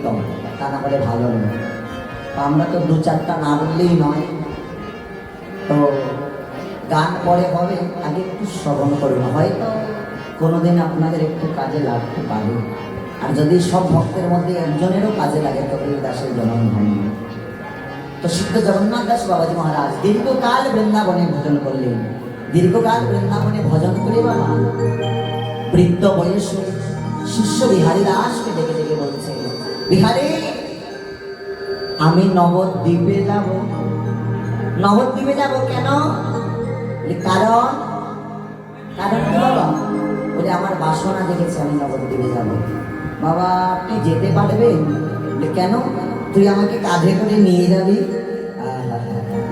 উত্তম, তা না বলে ভালো নয়। আমরা তো দু চারটা না বললেই নয়। তো গান পরে হবে, আগে একটু শ্রবণ করুন, হয়তো কোনোদিন আপনাদের একটু কাজে লাগতে পারে। আর যদি সব ভক্তের মধ্যে একজনেরও কাজে লাগে তবে দাসের জন্ম হয়নি। তো সিদ্ধ জগন্নাথ দাস বাবাজি মহারাজ দীর্ঘকাল বৃন্দাবনে ভজন করলেন। দীর্ঘকাল বৃন্দাবনে ভজন করে বাবা বৃদ্ধ বয়সে শিষ্য বিহারী দাসকে ডেকে ডেকে বলছে, বিহারী, আমি নবদ্বীপে যাব। নবদ্বীপে যাব কেন? কারণ কারণ কি বাবা? বলে আমার বাসনা দেখেছে আমি নবদ্বীপে যাব। বাবা আপনি যেতে পারবেন? কেন? তুই আমাকে কাঁধে করে নিয়ে যাবি।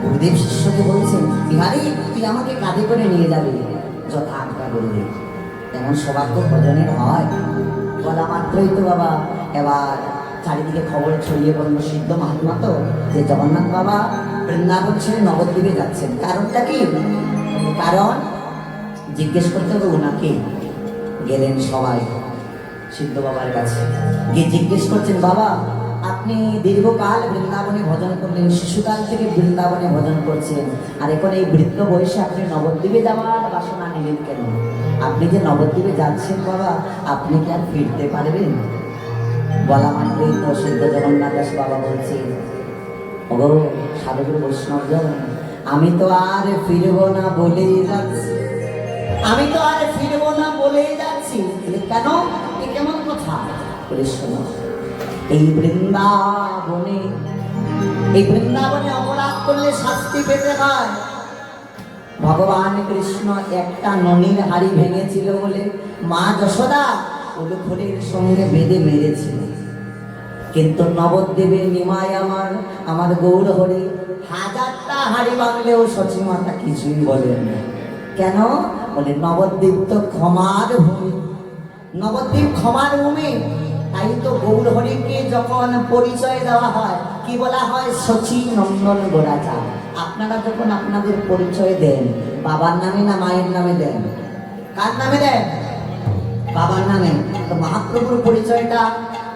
গুরুদেব শিষ্যকে বলছেন, বিহারী তুই আমাকে কাঁধে করে নিয়ে যাবি। যথা আজ্ঞা গুরুদেব। তেমন সৌভাগ্য ভজনের হয়। বলা মাত্রই তো বাবা এবার চারিদিকে খবর ছড়িয়ে পড়ল, সিদ্ধ মহাত্মা তো যে জগন্নাথ বাবা বৃন্দাবন ছেড়ে নবদ্বীপে যাচ্ছেন। কারণটা কি? কারণ জিজ্ঞেস করতে হবে ওনাকে। গেলেন সবাই সিদ্ধ বাবার কাছে, গিয়ে জিজ্ঞেস করছেন, বাবা আপনি দীর্ঘকাল বৃন্দাবনে ভজন করলেন, শিশুকাল থেকে বৃন্দাবনে ভজন করছেন, আর এখন এই বৃদ্ধ বয়সে আপনি নবদ্বীপে যাওয়ার বাসনা নিলেন কেন? আপনি যে নবদ্বীপে যাচ্ছেন বাবা, আপনি কি আর ফিরতে পারবেন? বলা মাত্রই তো সিদ্ধ জগন্নাথ দাস বাবা বলছেন, ওগো সাধুগুরু বৈষ্ণবজন, আমি তো আর ফিরবো না বলেই যাচ্ছি। আমি তো আর ফিরবো না বলেই যাচ্ছি। কেন? এ কেমন কথা? বলে শোনো, এই বৃন্দাবনে অপরাধ করলে শাস্তি পেতে হয়। ভগবান কৃষ্ণ একটা ননির হাড়ি ভেঙেছিল বলে মা যশোদা উলুখড়ির সঙ্গে বেঁধে মেরেছিল। কিন্তু নবদ্বীপের নিমাই আমার গৌর হরি হাজারটা হাড়ি ভাঙলেও সচিমাতা কিছুই বলেন না। কেন? বলে নবদ্বীপ তো ক্ষমার ভূমি। নবদ্বীপ ক্ষমার ভূমি। তাই তো গৌর হরিকে যখন পরিচয় দেওয়া হয় কি বলা হয়? শচী নন্দন গোরাচাঁদ। আপনারা যখন আপনাদের পরিচয় দেন বাবার নামে না মায়ের নামে দেন? কার নামে দেন? বাবার নামে। তো মহাপ্রভুর পরিচয়টা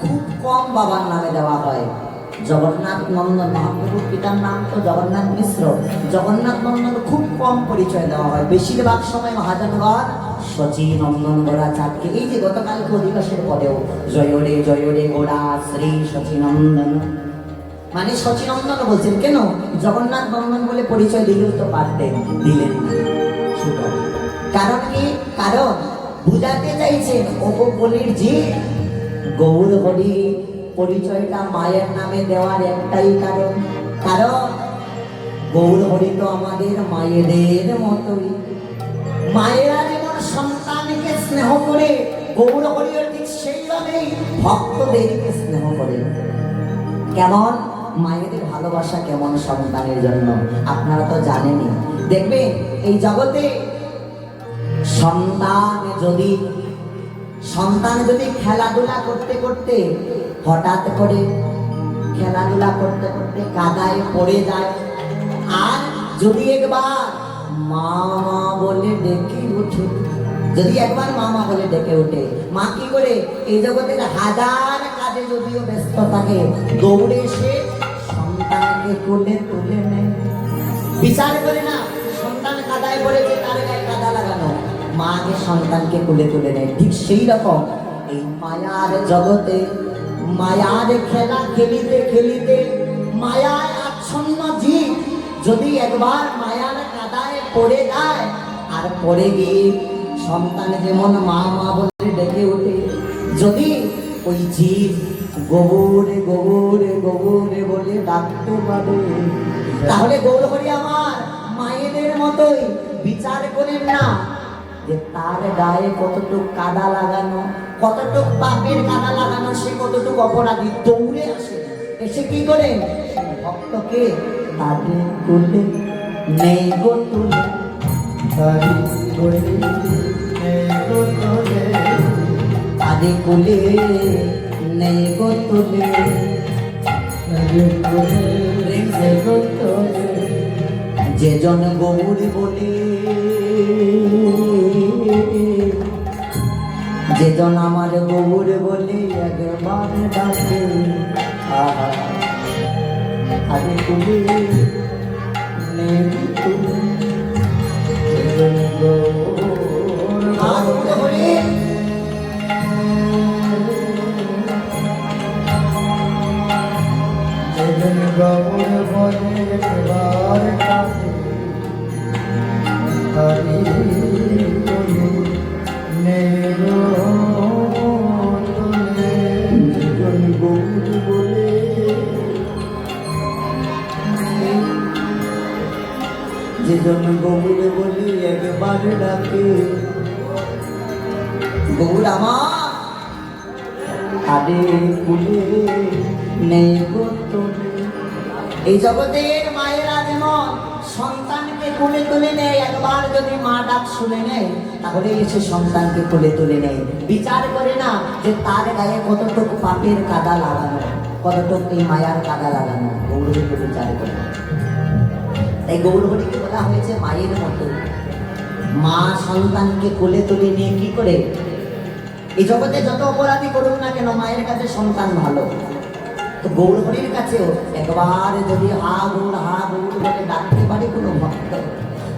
খুব কম বাবার নামে দেওয়া হয়। জগন্নাথ নন্দন, মহাপ্রভুর পিতার নাম তো জগন্নাথ মিশ্র, জগন্নাথ নন্দন খুব কম পরিচয় দেওয়া হয়। বেশিরভাগ সময় মহাজনগণ শচী নন্দন গোরাচাঁদকে, এই যে গতকালকে অধিবাসের পরেও জয় রে গোরা শ্রী শচী নন্দন, মানে শচী নন্দন বলছেন। কেন? জগন্নাথ নন্দন বলে পরিচয় দিলেও তো পারতেন, দিলেন না। কারণ কি? কারণ বুঝাতে চাইছেন বলির যে গৌর হরি পরিচয়টা মায়ের নামে দেওয়ার একটাই কারণ, কারণ গৌর হরি তো আমাদের মায়েদের মতোই। মায়েরা যেমন সন্তানকে স্নেহ করে, গৌর হরিও ঠিক সেইভাবেই ভক্তদেরকে স্নেহ করে। কেমন? মায়েদের ভালোবাসা কেমন সন্তানের জন্য আপনারা তো জানেনই। দেখবেন এই জগতে সন্তান যদি খেলাধুলা করতে করতে হঠাৎ করে খেলাধুলা করতে করতে কাদায় পড়ে যায়, আর যদি একবার মা মা বলে ডেকে ওঠে, যদি একবার মামা বলে ডেকে ওঠে, মা কি করে? এই জগতের হাজার কাজে যদিও ব্যস্ত থাকে, দৌড়ে এসে সন্তানকে কোলে তুলে নেয়। বিচার করে না সন্তান কাদায় পড়েছে, তার গায়ে কাদা লাগানো, মাকে সন্তানকে কোলে তুলে নেয়। ঠিক সেই রকম এই মায়ার জগতে মায়ার খেলা খেলিতে খেলিতে মায়ায় আচ্ছন্ন জীব যদি একবার মায়ার কাদায় পড়ে যায়, আর পড়ে গিয়ে সন্তান যেমন মা মা বলে ডেকে ওঠে, যদি ওই জীব গোবরে গোবরে গোবরে বলে ডাকতে পারে, তাহলে গৌর হরি আমার মায়েদের মতোই বিচার করেন না যে তার গায়ে কতটুকু কাদা লাগানো, কতটুকু পাপের কাদা লাগানো, সে কতটুকু অপরাধী। দৌড়ে আসে, এসে কি করে? ভক্তকে তাদের কোলে নেই গো তুলে, তাদের কোলে নেই গো তুলে, যে জন গৌর বলে, যে জন আমার গৌর বলে একবার ডাকে কুলে নেব তুমি গৌর বলে একবার কাছে হরি বলে নেরো তোলে যেজন গৌর বলে যেজন গৌর বলে একবার ডাকে গৌর আমার আরে কুলে নেব তোলে। এই জগতের মায়েরা যেমন সন্তানকে কোলে তুলে নেয়, একবার যদি মা ডাক শুনে নেয় তাহলে এসে সন্তানকে কোলে তুলে নেয়, বিচার করে না যে তার গায়ে কতটুকু পাপের কাদা লাগানো, কতটুকু এই মায়ার কাদা লাগানো, গৌরবকে বিচার করে। তাই গৌরবকে বলা হয়েছে মায়ের মতো। মা সন্তানকে কোলে তুলে নিয়ে কি করে, এই জগতে যত অপরাধী করুক না কেন মায়ের কাছে সন্তান ভালো। তো গৌরহরির কাছেও একবার যদি হা গৌর বলে ডাকতে পারে কোনো ভক্ত,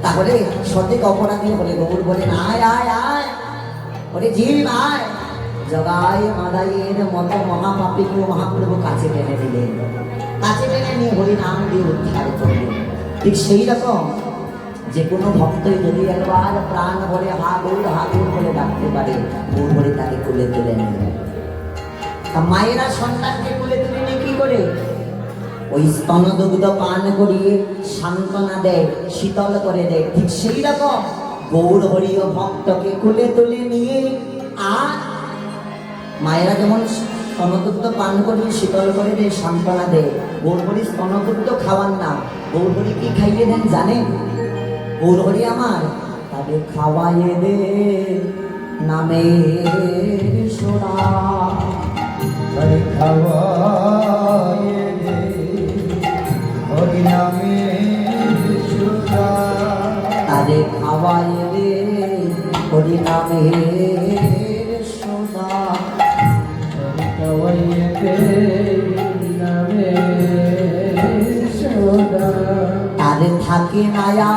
তাহলে সঠিক অপরাধী বলে গৌর বলে আয় আয় আয়, ওরে জীব আয়। জগায় মাদাইয়ের মতো মহাপাপীকে মহাপ্রভু কাছে টেনে নিলেন, কাছে টেনে নিয়ে হরি নাম দিয়ে উদ্ধার করলেন। ঠিক সেই রকম যে কোনো ভক্তই যদি একবার প্রাণ ভরে হা গৌর বলে ডাকতে পারে, গৌর হরি তাকে কোলে তুলে নেবে। মায়েরা সন্তানকে কোলে তুলে নিয়ে কি করে, ওই স্তনদুগ্ধ পান করিয়ে সান্ত্বনা দেয়, শীতল করে দেয়। ঠিক সেই রকম গৌর হরি ও ভক্তকে কোলে তুলে নিয়ে আর মায়েরা যেমন স্তনদুগ্ধ পান করিয়ে শীতল করে দেয়, সান্ত্বনা দেয়, গৌর হরি স্তনদুগ্ধ খাওয়ান না, গৌর হরি কি খাইয়ে দেন জানেন? গৌর হরি আমার তাকে খাওয়াইয়ে দে নামে সোনা, হরি খাওয়ায়ে দে হরি নামে সুধা, তারে খাওয়াইয়ে দে হরি নামে সোনা, হরি খাওয়ায়ে দে নামে সুধা, তারে থাকে নায়া,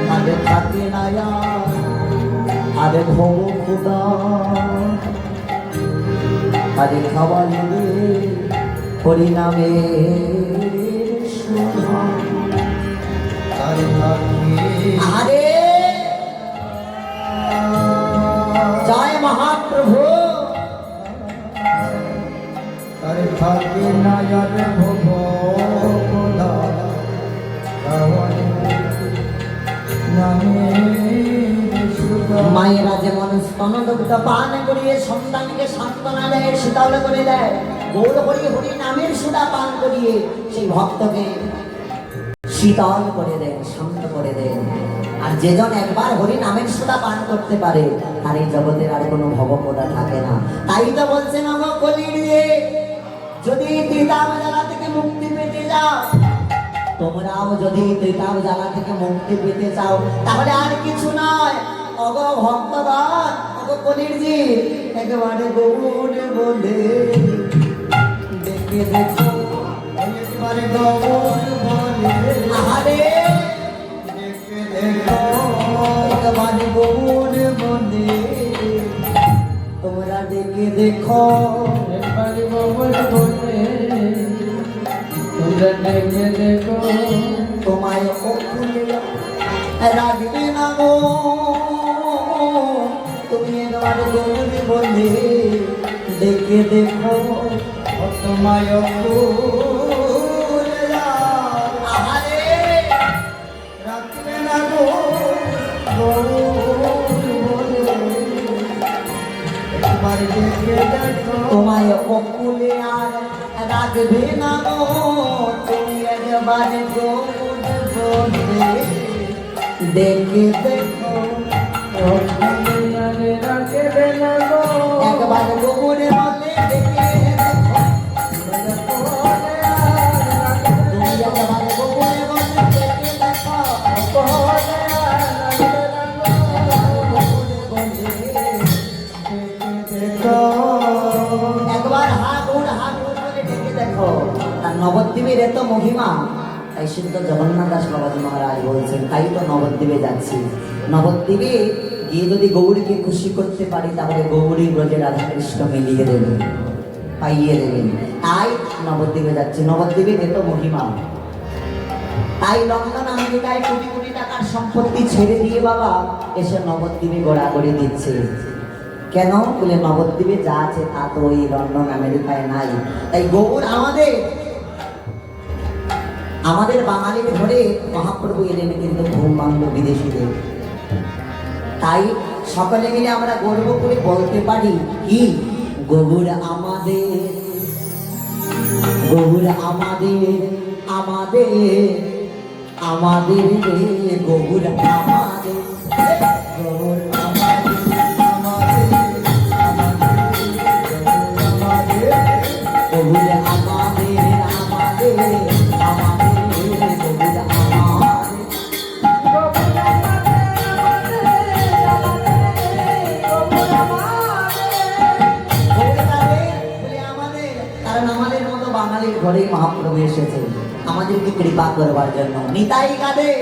তারে থাকে নায়া, আরে ভব খুদা, আরে খাওয়াইয়ে দে হরি নামে সোনা। তার ভাগ্যে আরে জয় মহাপ্রভু, তার ভাগ্যে নায়ার ভব খোদা, খাওয়ায়ে নামে সুধা। মায়েরা যেমন স্তনদুগ্ধ পান করিয়ে সন্তানকে সান্ত্বনা দেয়, শীতল করে দেয়, গৌর হরি হরি নামের সুধা পান করিয়ে সেই ভক্তকে শীতল করে দেয়, শান্ত করে দেয়। আর যেজন একবার হরি নামের সুধা পান করতে পারে তার এই জগতের আর কোনো ভবপদা থাকে না। তাই তো বলছেন আমার কলির যে যদি তিতাব জ্বালা থেকে মুক্তি পেতে যাও, তোমরাও যদি তিতাব জ্বালা থেকে মুক্তি পেতে চাও তাহলে আর কিছু নয়, অগ ভক্তগণ, অগ কলির জি একেবারে গৌর বলে দেখে দেখো, একবারে গৌর বলে আহারে দেখে দেখো, একেবারে গৌর বলে তোমরা দেখে দেখো, একবারে গৌর বলে তোমরা দেখে দেখো, তোমায় অকুলে রাখবে না গো, তুমি একবারে গৌর বলে দেখে দেখো, তোমায় আহারে রাখবে না গো গৌর বলে, একবার দেখে দেখো, তোমায় অকুলে আর রাখবে না গো, তুমি একবারে গৌর বলে দেখে দেখো, রাখবে না গো একবার গৌর বলে দেখে দেখো, তুমি একবার গৌর বলে দেখে দেখো, একবার হা গৌর নবদ্বীপের এত মহিমা, তাই সিদ্ধ জগন্নাথ দাস বাবাজি মহারাজ বলছেন, তাই তো নবদ্বীপে যাচ্ছি। নবদ্বীপে গিয়ে যদি গৌরীকে খুশি করতে পারি, তাহলে গৌরী ব্রজে রাধা কৃষ্ণ মিলিয়ে দেবেন, পাইয়ে দেবেন। তাই নবদ্বীপে যাচ্ছি। নবদ্বীপের এত মহিমা, তাই লন্ডন আমেরিকায় কোটি কোটি টাকার সম্পত্তি ছেড়ে দিয়ে বাবা এসে নবদ্বীপে গড়াগড়ি দিচ্ছে। কেন বলে নবদ্বীপে যা আছে তা তো ওই লন্ডন আমেরিকায় নাই। তাই গৌর আমাদের বাঙালির ঘরে মহাপ্রভু এলেন কিন্তু ঘুম ভাঙল বিদেশিদের। তাই সকলে মিলে আমরা গর্ব করে বলতে পারি কি, গৌর আমাদের, গৌর আমাদের, আমাদের আমাদের রে গৌর আমাদের, গৌর আমাদের, গৌর আমাদের, আমাদের আমাদের গৌর আমাদের। কারণ আমাদের মতো বাঙালির ঘরেই মহাপ্রভু এসেছে আমাদেরকে কৃপা করবার জন্য। নিতাই কাদের,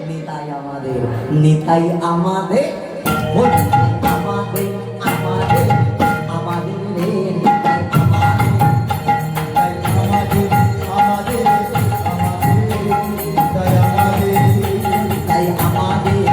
নিতাই আমাদের, নিতাই আমাদের, আমাদের আমাদের আমাদের রে নিতাই আমাদের, নিতাই আমাদের, আমাদের আমাদের রে নিতাই আমাদের।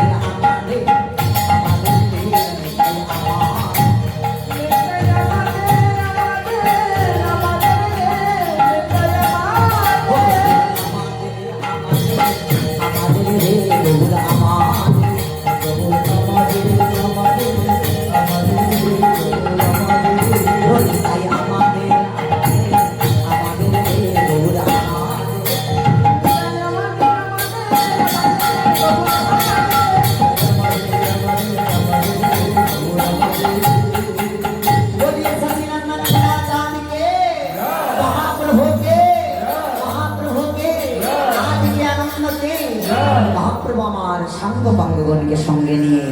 মহাপ্রভু আমার সাঙ্গ পাঙ্গগণকে সঙ্গে নিয়ে